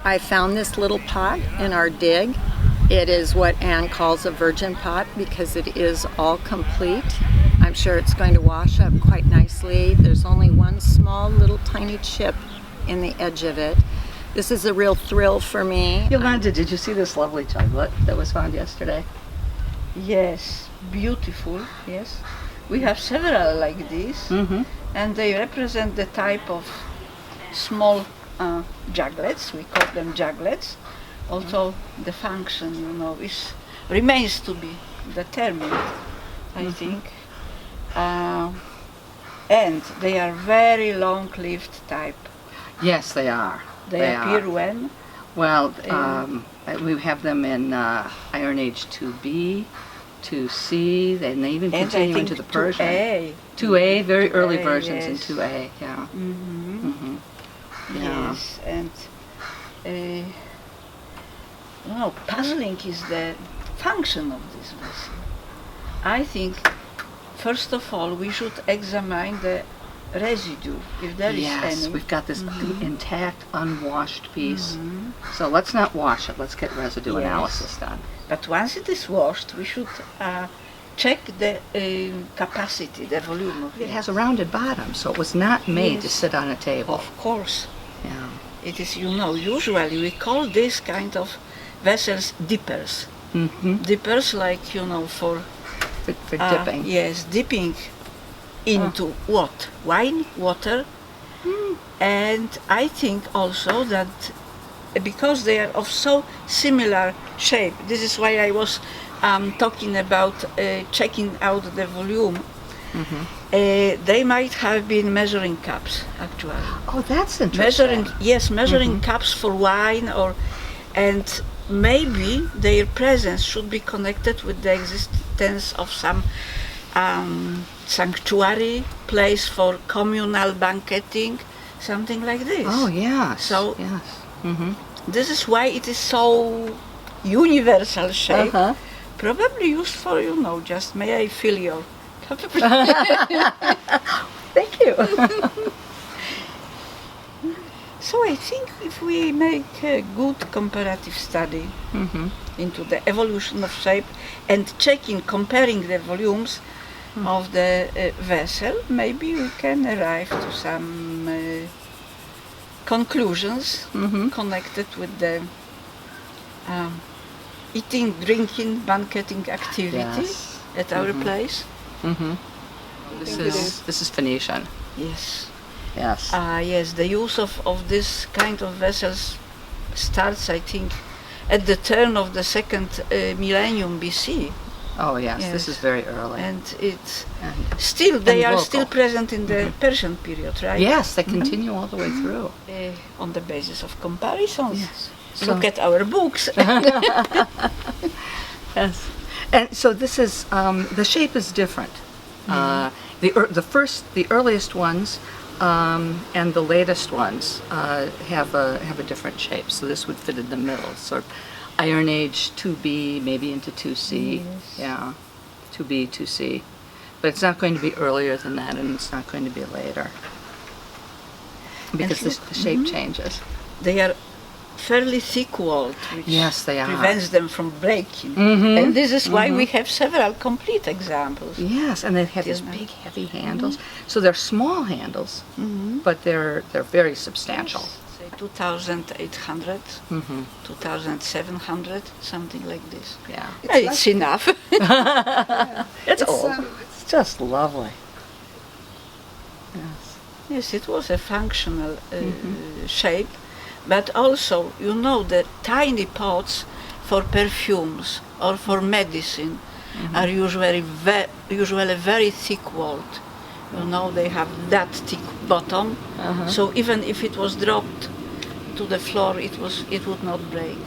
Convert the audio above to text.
I found this little pot in our dig. It is what Anne calls a virgin pot because it is all complete. I'm sure it's going to wash up quite nicely. There's only one small little tiny chip in the edge of it. This is a real thrill for me. Yolanda, did you see this lovely juglet that was found yesterday? Yes, beautiful, yes. We have several like this, and they represent the type of small juglets. We call them juglets. Also, the function, remains to be determined, I think. And they are very long-lived type. Yes, they are. They appear when? Well, we have them in Iron Age 2B, 2C, and they even continue into the Persian. 2A. 2A, very early 2A, versions yes. in 2A, yeah. Yeah. Yes, and puzzling is the function of this vessel. I think, first of all, we should examine the residue, if there is any. Yes, we've got this intact, unwashed piece. So let's not wash it, let's get residue analysis done. But once it is washed, we should check the capacity, the volume of it. It has a rounded bottom, so it was not made to sit on a table. Of course. Yeah. It is, usually we call this kind of vessels dippers. Dippers like, for dipping. Yes, dipping into what? Wine, water. And I think also that because they are of so similar shape, this is why I was talking about checking out the volume. They might have been measuring cups, actually. Oh, that's interesting. Measuring cups for wine, and maybe their presence should be connected with the existence of some sanctuary, place for communal banqueting, something like this. Oh, yeah. So this is why it is so universal shape. Probably used for, just may I feel your Thank you. So I think if we make a good comparative study into the evolution of shape and comparing the volumes of the vessel, maybe we can arrive to some conclusions connected with the eating, drinking, banqueting activity at our place. This is Phoenician. Yes. Yes. Yes, the use of this kind of vessels starts, I think, at the turn of the second millennium BC. Oh yes, this is very early. And it's they are still present in the Persian period, right? Yes, they continue all the way through. On the basis of comparisons. Yes. Look at our books. Yes. And so this is the shape is different. The earliest ones and the latest ones have a different shape. So this would fit in the middle, sort of Iron Age 2B, maybe into 2C. Yeah, 2B, 2C. But it's not going to be earlier than that, and it's not going to be later because the shape changes. They are fairly thick-walled, which they are. prevents them from breaking. And this is why we have several complete examples. Yes, and they have these big, heavy handles. So they're small handles, but they're very substantial. Say 2,800, 2,700, something like this. Yeah, it's enough. it's old. It's just lovely. Yes. Yes, it was a functional shape. But also, the tiny pots for perfumes or for medicine are usually very thick-walled. They have that thick bottom, so even if it was dropped to the floor, it would not break.